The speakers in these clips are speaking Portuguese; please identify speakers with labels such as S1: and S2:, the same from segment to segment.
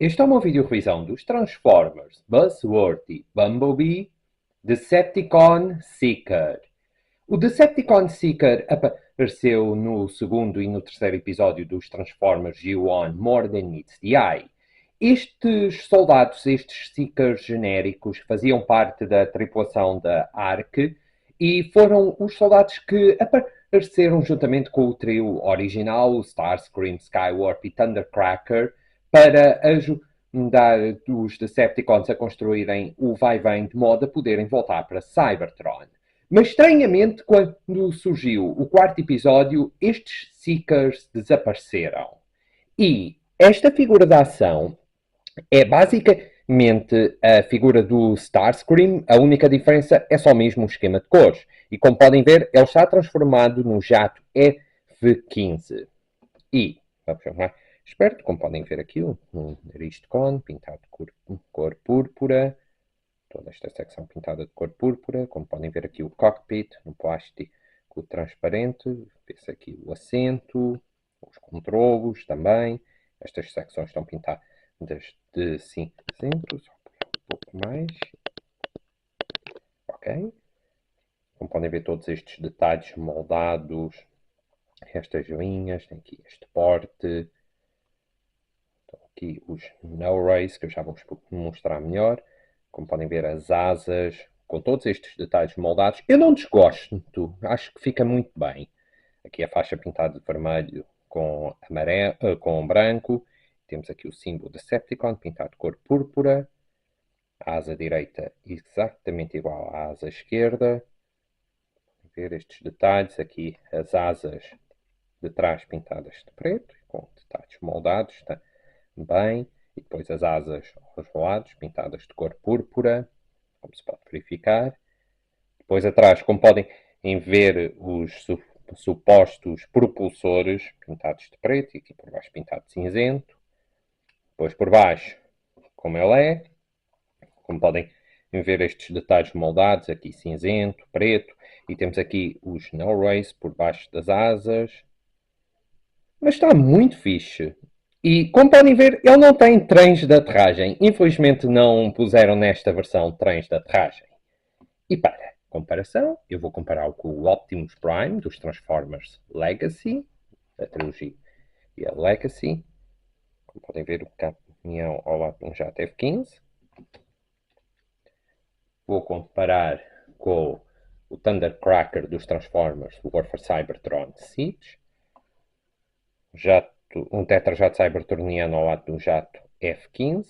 S1: Este é uma vídeo-revisão dos Transformers, Buzzword e Bumblebee, Decepticon Seeker. O Decepticon Seeker apareceu no segundo e no terceiro episódio dos Transformers G1 More Than Meets the Eye. Estes soldados, estes Seekers genéricos, faziam parte da tripulação da ARC e foram os soldados que apareceram juntamente com o trio original, Starscream, Skywarp e Thundercracker, para ajudar os Decepticons a construírem o vai-vem de modo a poderem voltar para Cybertron. Mas estranhamente, quando surgiu o quarto episódio, estes Seekers desapareceram. E esta figura de ação é basicamente a figura do Starscream. A única diferença é só mesmo o esquema de cores. E como podem ver, ele está transformado no jato F-15. E, vamos ver mais esperto, como podem ver aqui, um nariz de cone pintado de cor púrpura. Toda esta secção pintada de cor púrpura. Como podem ver aqui o cockpit, no plástico transparente. Vê-se aqui o assento, os controlos também. Estas secções estão pintadas de cinzento, só um pouco mais. Ok. Como podem ver todos estes detalhes moldados. Estas linhas, tem aqui este porte. Aqui os no rays, que eu já vou mostrar melhor. Como podem ver, as asas, com todos estes detalhes moldados. Eu não desgosto, acho que fica muito bem. Aqui a faixa pintada de vermelho com, amarelo, com branco. Temos aqui o símbolo Decepticon pintado de cor púrpura. A asa direita exatamente igual à asa esquerda. Ver estes detalhes. Aqui as asas de trás pintadas de preto, com detalhes moldados também. E depois as asas aos lados, pintadas de cor púrpura, como se pode verificar. Depois atrás, como podem ver, os supostos propulsores pintados de preto e aqui por baixo pintado de cinzento. Depois por baixo, como ele é, como podem ver estes detalhes moldados, aqui cinzento, preto, e temos aqui os no rays por baixo das asas. Mas está muito fixe. E como podem ver, ele não tem trens de aterragem. Infelizmente não puseram nesta versão trens de aterragem. E para comparação, eu vou compará-lo com o Optimus Prime dos Transformers Legacy, a trilogia e a Legacy. Como podem ver, o caminhão ao lado de um jato F-15. Vou comparar com o Thundercracker dos Transformers War for Cybertron Siege. Um tetrajato cybertroniano ao lado de um jato F-15.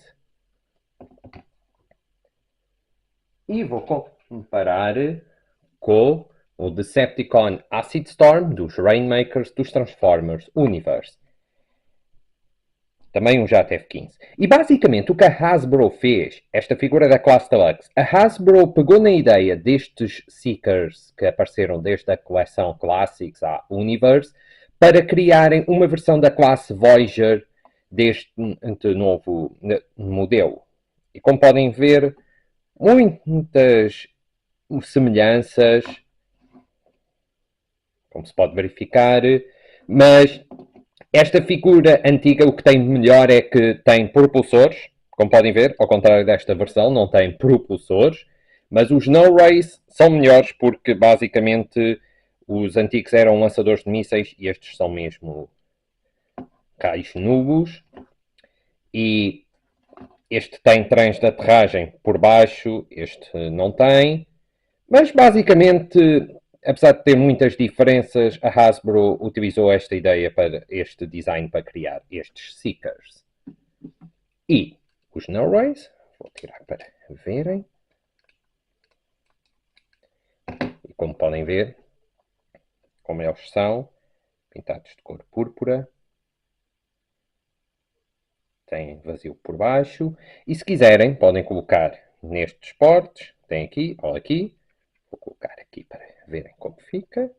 S1: E vou comparar com o Decepticon Acid Storm dos Rainmakers dos Transformers Universe. Também um jato F-15. E basicamente o que a Hasbro fez, esta figura da classe Deluxe, a Hasbro pegou na ideia destes Seekers que apareceram desde a coleção Classics à Universe para criarem uma versão da classe Voyager deste novo modelo. E como podem ver, muitas semelhanças, como se pode verificar, mas esta figura antiga, o que tem de melhor é que tem propulsores, como podem ver, ao contrário desta versão, não tem propulsores, mas os no-rays são melhores porque basicamente os antigos eram lançadores de mísseis e estes são mesmo raios nubos. E este tem trens de aterragem por baixo, este não tem. Mas basicamente, apesar de ter muitas diferenças, a Hasbro utilizou esta ideia para este design para criar estes Seekers. E os no-rays, vou tirar para verem. E como podem ver, como eles são, pintados de cor púrpura. Tem vazio por baixo. E se quiserem, podem colocar nestes portes. Tem aqui ou aqui. Vou colocar aqui para verem como fica.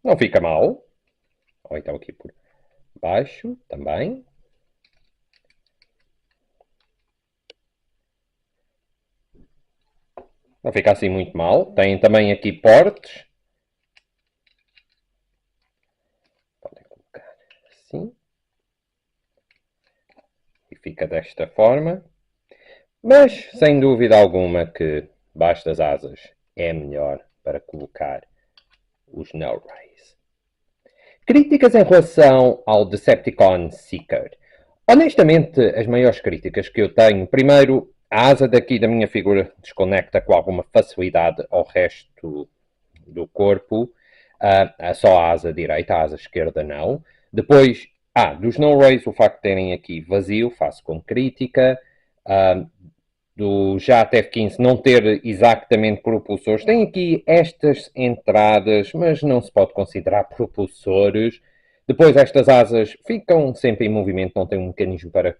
S1: Não fica mal. Ou então aqui por baixo também. Não fica assim muito mal. Tem também aqui portes. Podem colocar assim. fica desta forma. Mas, sem dúvida alguma que baixo das asas é melhor para colocar os No Rays. Críticas em relação ao Decepticon Seeker. Honestamente, as maiores críticas que eu tenho, primeiro, a asa daqui da minha figura desconecta com alguma facilidade ao resto do corpo, só a asa direita, a asa esquerda não. Depois, dos No Rays, o facto de terem aqui vazio, faço como crítica. Do JAT F15 não ter exatamente propulsores. Tem aqui estas entradas, mas não se pode considerar propulsores. Depois estas asas ficam sempre em movimento, não tem um mecanismo para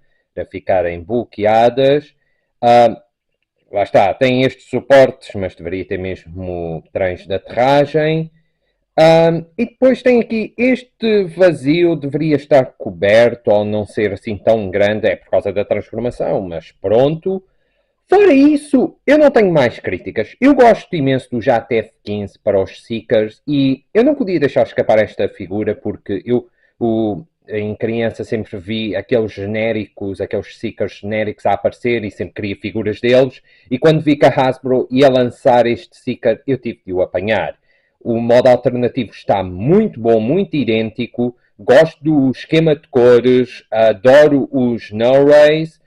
S1: ficarem bloqueadas. Lá está, tem estes suportes, mas deveria ter mesmo trens de aterragem. E depois tem aqui este vazio, deveria estar coberto ou não ser assim tão grande, é por causa da transformação, mas pronto. Fora isso, eu não tenho mais críticas. Eu gosto imenso do JAT F15 para os Seekers e eu não podia deixar escapar esta figura porque em criança sempre vi aqueles genéricos, aqueles Seekers genéricos a aparecer e sempre queria figuras deles. E quando vi que a Hasbro ia lançar este Seeker, eu tive de o apanhar. O modo alternativo está muito bom, muito idêntico. Gosto do esquema de cores, adoro os No Rays.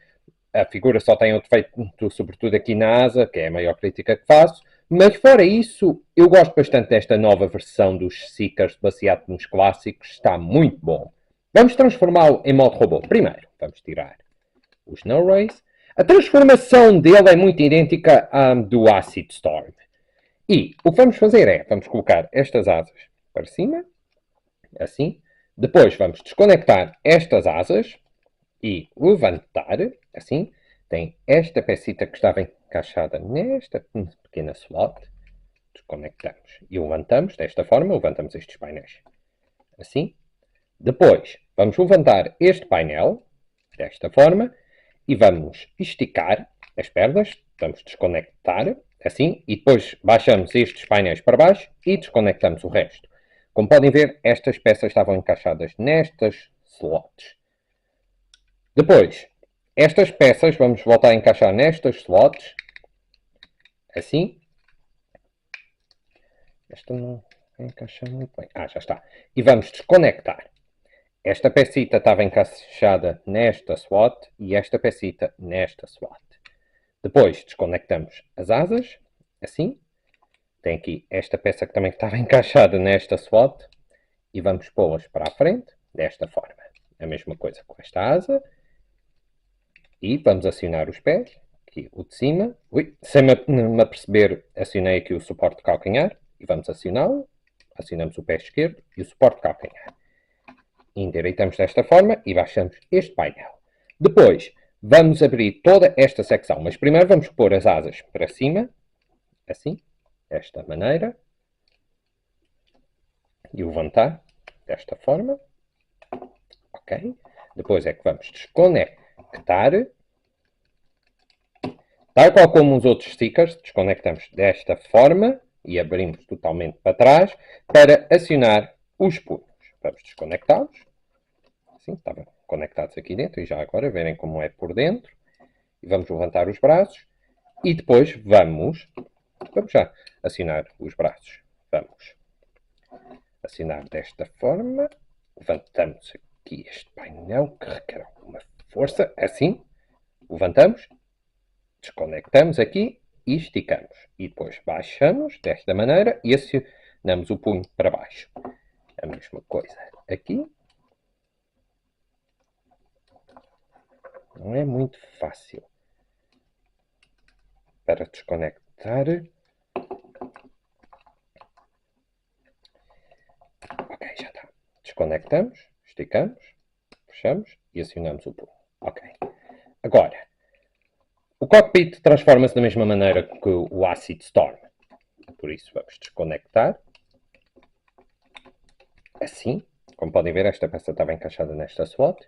S1: A figura só tem um defeito, sobretudo aqui na asa, que é a maior crítica que faço. Mas fora isso, eu gosto bastante desta nova versão dos Seekers baseado nos clássicos. Está muito bom. Vamos transformá-lo em modo robô. Primeiro, vamos tirar os No Rays. A transformação dele é muito idêntica à do Acid Storm. E o que vamos fazer é, vamos colocar estas asas para cima, assim. Depois vamos desconectar estas asas e levantar, assim. Tem esta pecita que estava encaixada nesta pequena slot. Desconectamos e levantamos desta forma, levantamos estes painéis. Assim. Depois, vamos levantar este painel desta forma e vamos esticar as pernas. Vamos desconectar, assim, e depois baixamos estes painéis para baixo e desconectamos o resto. Como podem ver, estas peças estavam encaixadas nestas slots. Depois, estas peças vamos voltar a encaixar nestas slots, assim. Esta não encaixa muito bem. Já está. E vamos desconectar. Esta pecita estava encaixada nesta slot e esta pecita nesta slot. Depois desconectamos as asas, assim. Tem aqui esta peça que também estava encaixada nesta slot e vamos pô-las para a frente, desta forma. A mesma coisa com esta asa. E vamos acionar os pés, aqui o de cima. Sem me aperceber, acionei aqui o suporte de calcanhar e vamos acioná-lo. Acionamos o pé esquerdo e o suporte de calcanhar. Endireitamos desta forma e baixamos este painel. Depois, vamos abrir toda esta secção, mas primeiro vamos pôr as asas para cima, assim, desta maneira, e levantar desta forma. Ok? Depois é que vamos desconectar. Tal qual como os outros stickers, desconectamos desta forma e abrimos totalmente para trás para acionar os punhos. Vamos desconectá-los. Assim, estavam conectados aqui dentro e já agora verem como é por dentro. E vamos levantar os braços e depois vamos já acionar os braços. Vamos acionar desta forma. Levantamos aqui este painel que requer alguma força. Assim, levantamos. Desconectamos aqui e esticamos. E depois baixamos desta maneira e acionamos o punho para baixo. A mesma coisa aqui. Não é muito fácil para desconectar. Ok, já está. Desconectamos, esticamos, fechamos e acionamos o punho. Ok. Agora, o cockpit transforma-se da mesma maneira que o Acid Storm. Por isso, vamos desconectar. Assim. Como podem ver, esta peça estava encaixada nesta slot.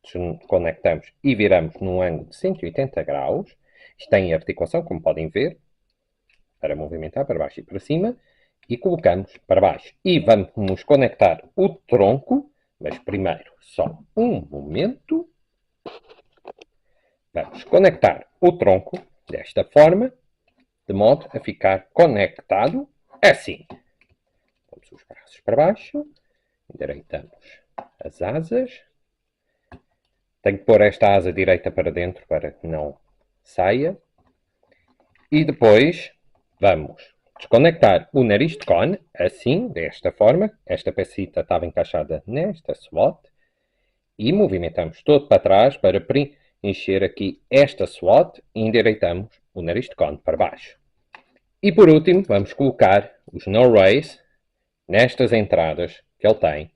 S1: Desconectamos e viramos num ângulo de 180 graus. Isto tem articulação, como podem ver, para movimentar para baixo e para cima. E colocamos para baixo. E vamos conectar o tronco, mas primeiro, só um momento. Vamos conectar o tronco desta forma, de modo a ficar conectado assim. Vamos os braços para baixo, endireitamos as asas. Tenho que pôr esta asa direita para dentro para que não saia. E depois vamos desconectar o nariz de cone, assim, desta forma. Esta pecita estava encaixada nesta slot. E movimentamos todo para trás para preencher aqui esta slot e endireitamos o nariz de cone para baixo. E por último, vamos colocar os no-rays nestas entradas que ele tem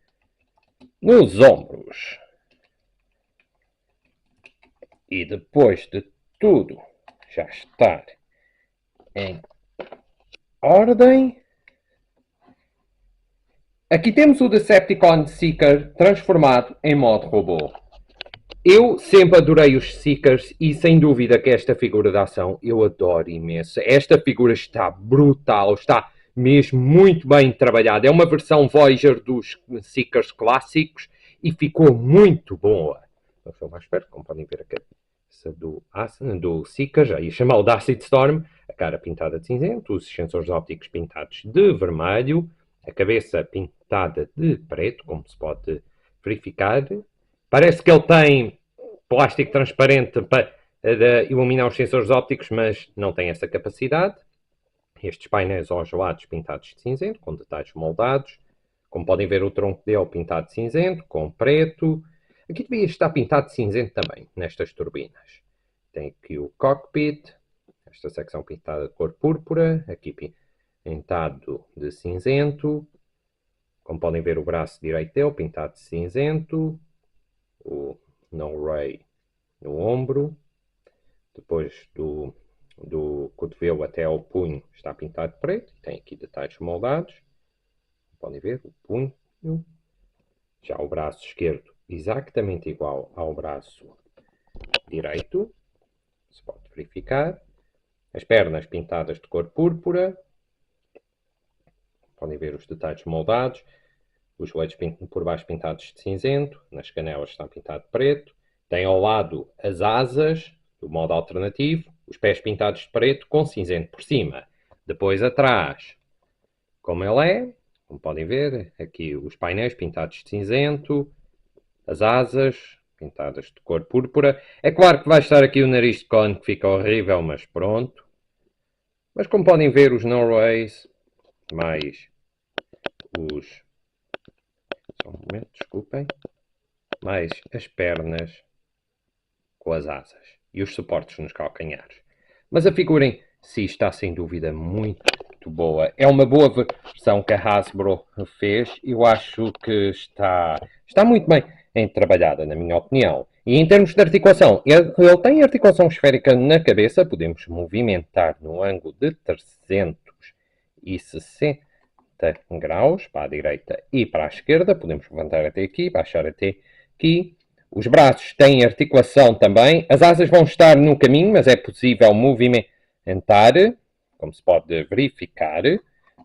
S1: nos ombros. E depois de tudo já estar em ordem, aqui temos o Decepticon Seeker transformado em modo robô. Eu sempre adorei os Seekers e sem dúvida que esta figura de ação eu adoro imenso. Esta figura está brutal, está mesmo muito bem trabalhada. É uma versão Voyager dos Seekers clássicos e ficou muito boa. Eu sou mais perto, como podem ver a cabeça do Seeker, aí chamado de Acid Storm, a cara pintada de cinzento, os sensores ópticos pintados de vermelho, a cabeça pintada de preto, como se pode verificar. Parece que ele tem plástico transparente para iluminar os sensores ópticos, mas não tem essa capacidade. Estes painéis aos lados pintados de cinzento, com detalhes moldados. Como podem ver, o tronco dele pintado de cinzento, com preto. Aqui devia estar pintado de cinzento também, nestas turbinas. Tem aqui o cockpit, esta secção pintada de cor púrpura, aqui pintado de cinzento. Como podem ver, o braço direito dele pintado de cinzento. O no-ray no ombro, depois do cotovelo até ao punho está pintado de preto, tem aqui detalhes moldados, podem ver o punho, já o braço esquerdo exatamente igual ao braço direito, se pode verificar, as pernas pintadas de cor púrpura, podem ver os detalhes moldados, os joelhos por baixo pintados de cinzento, nas canelas está pintado de preto, tem ao lado as asas, do modo alternativo, os pés pintados de preto com cinzento por cima. Depois atrás, como ele é, como podem ver, aqui os painéis pintados de cinzento, as asas pintadas de cor púrpura. É claro que vai estar aqui o nariz de cone que fica horrível, mas pronto. Mas como podem ver, os no-rays, mais os... Só um momento, desculpem. Mais as pernas com as asas e os suportes nos calcanhares. Mas a figura em si está sem dúvida muito boa. É uma boa versão que a Hasbro fez. Eu acho que está muito bem trabalhada, na minha opinião. E em termos de articulação, ele tem articulação esférica na cabeça. Podemos movimentar no ângulo de 360 graus para a direita e para a esquerda. Podemos levantar até aqui, baixar até aqui. Os braços têm articulação também. As asas vão estar no caminho, mas é possível movimentar, como se pode verificar.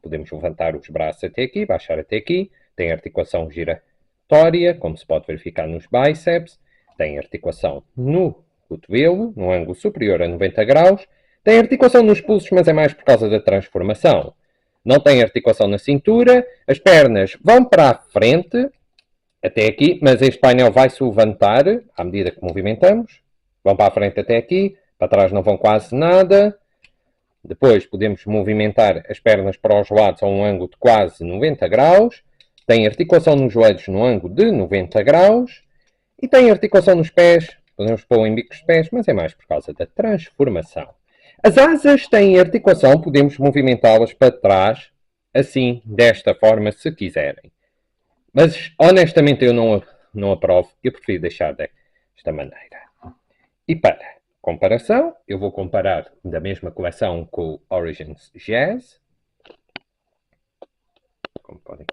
S1: Podemos levantar os braços até aqui, baixar até aqui. Tem articulação giratória, como se pode verificar nos bíceps. Tem articulação no cotovelo, no ângulo superior a 90 graus. Tem articulação nos pulsos, mas é mais por causa da transformação. Não tem articulação na cintura. As pernas vão para a frente, até aqui, mas este painel vai se levantar à medida que movimentamos. Vão para a frente até aqui, para trás não vão quase nada. Depois podemos movimentar as pernas para os lados a um ângulo de quase 90 graus. Tem articulação nos joelhos no ângulo de 90 graus. E tem articulação nos pés. Podemos pôr em bicos de pés, mas é mais por causa da transformação. As asas têm articulação, podemos movimentá-las para trás, assim, desta forma, se quiserem. Mas, honestamente, eu não aprovo. Eu prefiro deixar desta maneira. E para comparação, eu vou comparar da mesma coleção com o Origins Jazz. Como podem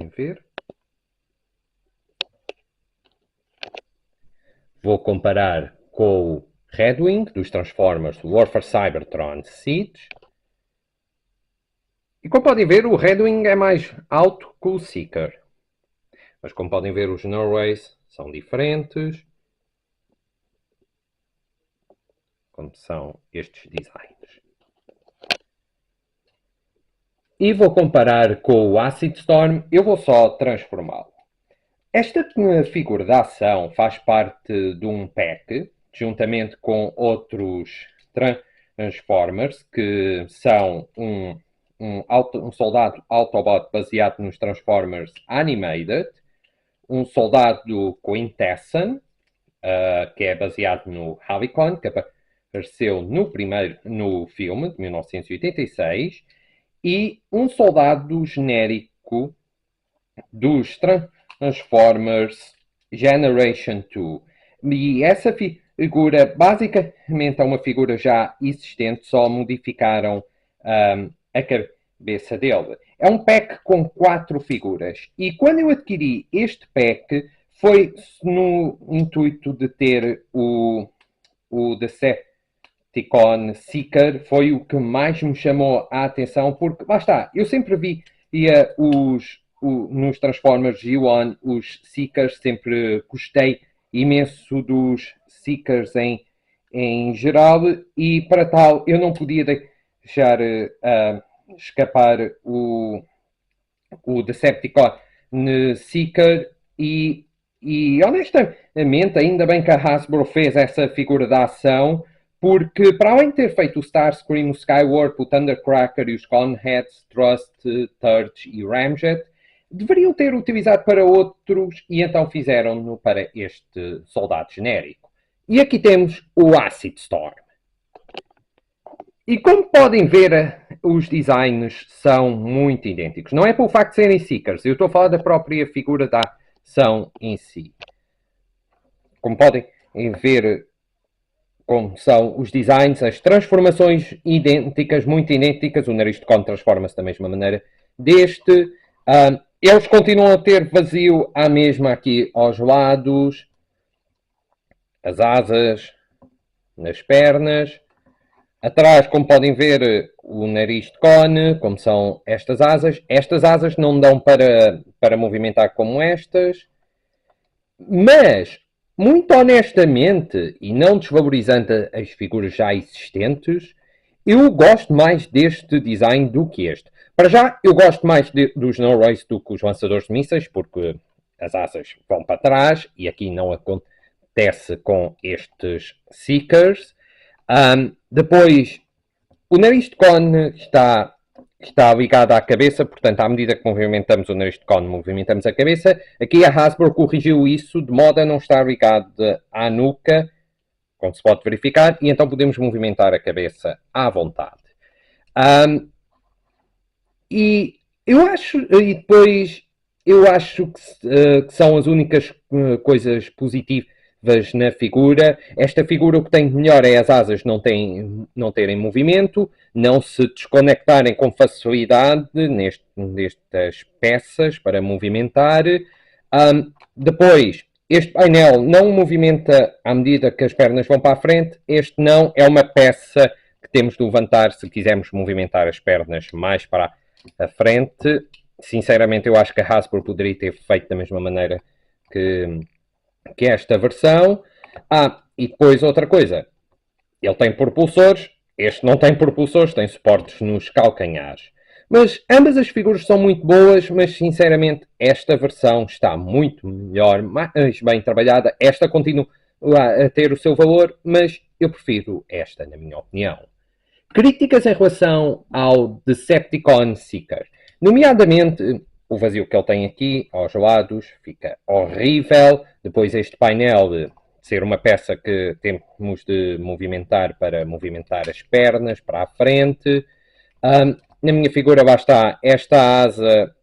S1: ver. Vou comparar com o Redwing, dos Transformers Warfare Cybertron Siege. E como podem ver, o Redwing é mais alto que o Seeker. Mas como podem ver, os no-rays são diferentes. como são estes designs. E vou comparar com o Acid Storm, eu vou só transformá-lo. Esta figura de ação faz parte de um pack, juntamente com outros Transformers, que são um soldado Autobot baseado nos Transformers Animated, um soldado Quintesson, que é baseado no Havicon, que apareceu no filme de 1986, e um soldado genérico dos Transformers Generation 2. E essa figura, basicamente, é uma figura já existente, só modificaram a cabeça dele. É um pack com 4 figuras. E quando eu adquiri este pack, foi no intuito de ter o Decepticon Seeker, foi o que mais me chamou a atenção, porque, lá está, eu sempre via nos Transformers G1, os Seekers, sempre gostei imenso dos Seekers em geral, e para tal eu não podia deixar escapar o Decepticon Seeker e honestamente, ainda bem que a Hasbro fez essa figura de ação, porque para além de ter feito o Starscream, o Skywarp, o Thundercracker e os Conheads, Trust, Turge e Ramjet, deveriam ter utilizado para outros e então fizeram-no para este soldado genérico. E aqui temos o Acid Storm. E como podem ver, os designs são muito idênticos. Não é pelo facto de serem Seekers, eu estou a falar da própria figura da ação em si. Como podem ver, como são os designs, as transformações idênticas, muito idênticas. O nariz de cone transforma-se da mesma maneira deste. Eles continuam a ter vazio à mesma aqui aos lados, as asas, nas pernas. Atrás, como podem ver, o nariz de cone, como são estas asas. Estas asas não dão para movimentar como estas. Mas, muito honestamente, e não desvalorizando as figuras já existentes, eu gosto mais deste design do que este. Para já, eu gosto mais dos No Race do que os lançadores de mísseis, porque as asas vão para trás, e aqui não acontece com estes Seekers. Depois, o nariz de cone está ligado à cabeça, portanto, à medida que movimentamos o nariz de cone, movimentamos a cabeça. Aqui a Hasbro corrigiu isso de modo a não estar ligado à nuca, como se pode verificar, e então podemos movimentar a cabeça à vontade. E depois eu acho que são as únicas coisas positivas na figura. Esta figura o que tem de melhor é as asas não terem movimento, não se desconectarem com facilidade nestas peças para movimentar. Depois, este painel não movimenta à medida que as pernas vão para a frente. Este não é uma peça que temos de levantar se quisermos movimentar as pernas mais para a frente. Sinceramente, eu acho que a Hasbro poderia ter feito da mesma maneira que esta versão. E depois outra coisa, ele tem propulsores, este não tem propulsores, tem suportes nos calcanhares. Mas ambas as figuras são muito boas, mas sinceramente esta versão está muito melhor, mais bem trabalhada. Esta continua a ter o seu valor, mas eu prefiro esta, na minha opinião. Críticas em relação ao Decepticon Seeker. Nomeadamente, o vazio que ele tem aqui, aos lados, fica horrível. Depois este painel de ser uma peça que temos de movimentar para movimentar as pernas para a frente. Na minha figura, lá está, esta asa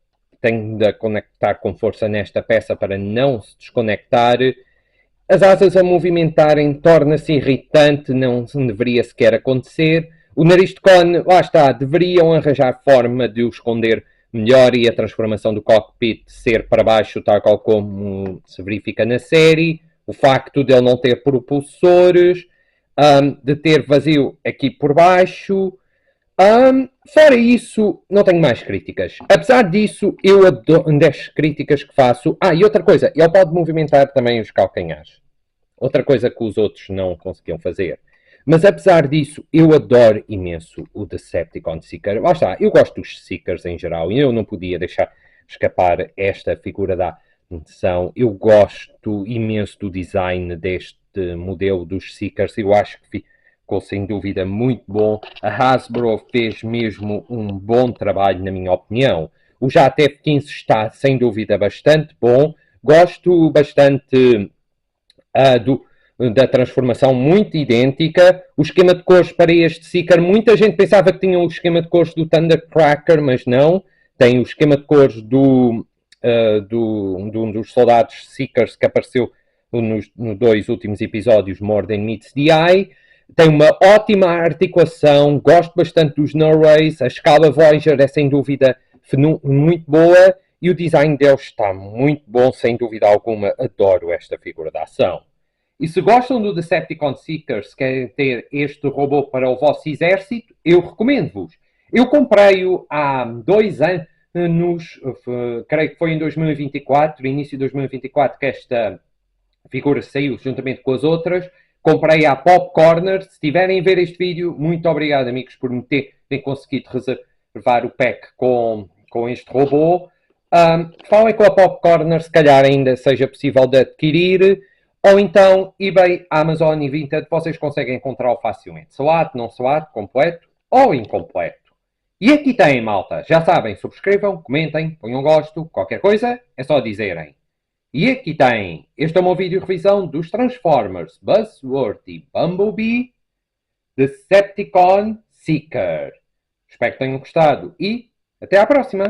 S1: tenho de conectar com força nesta peça para não se desconectar. As asas a movimentarem torna-se irritante, não deveria sequer acontecer. O nariz de cone, lá está, deveriam arranjar forma de o esconder melhor e a transformação do cockpit ser para baixo, tal qual como se verifica na série. O facto de ele não ter propulsores, de ter vazio aqui por baixo. Fora isso, não tenho mais críticas. Apesar disso, eu adoro das críticas que faço. E outra coisa, ele pode movimentar também os calcanhares. Outra coisa que os outros não conseguiam fazer. Mas apesar disso, eu adoro imenso o Decepticon Seeker. Lá está, eu gosto dos Seekers em geral e eu não podia deixar escapar esta figura da atenção. Eu gosto imenso do design deste modelo dos Seekers. Eu acho que ficou sem dúvida muito bom. A Hasbro fez mesmo um bom trabalho, na minha opinião. O JTF-15 está sem dúvida bastante bom. Gosto bastante da transformação, muito idêntica. O esquema de cores para este Seeker, muita gente pensava que tinha o esquema de cores do Thundercracker, mas não. Tem o esquema de cores de um dos soldados Seekers que apareceu nos dois últimos episódios, More Than Meets the Eye. Tem uma ótima articulação, gosto bastante dos Norways, a escala Voyager é sem dúvida muito boa e o design deles está muito bom, sem dúvida alguma, adoro esta figura de ação. E se gostam do Decepticon Seekers, querem ter este robô para o vosso exército, eu recomendo-vos. Eu comprei-o há 2 anos, creio que foi em 2024, início de 2024, que esta figura saiu juntamente com as outras. Comprei à Popcorner. Se estiverem a ver este vídeo, muito obrigado, amigos, por me terem conseguido reservar o pack com este robô. Falem com a Popcorner, se calhar ainda seja possível de adquirir. Ou então, eBay, Amazon e Vinted, vocês conseguem encontrá-lo facilmente. SWAT, não SWAT, completo ou incompleto. E aqui tem, malta. Já sabem, subscrevam, comentem, ponham gosto, qualquer coisa, é só dizerem. E aqui tem. Este é o meu vídeo revisão dos Transformers, Buzzword e Bumblebee, Decepticon Seeker. Espero que tenham gostado e até à próxima!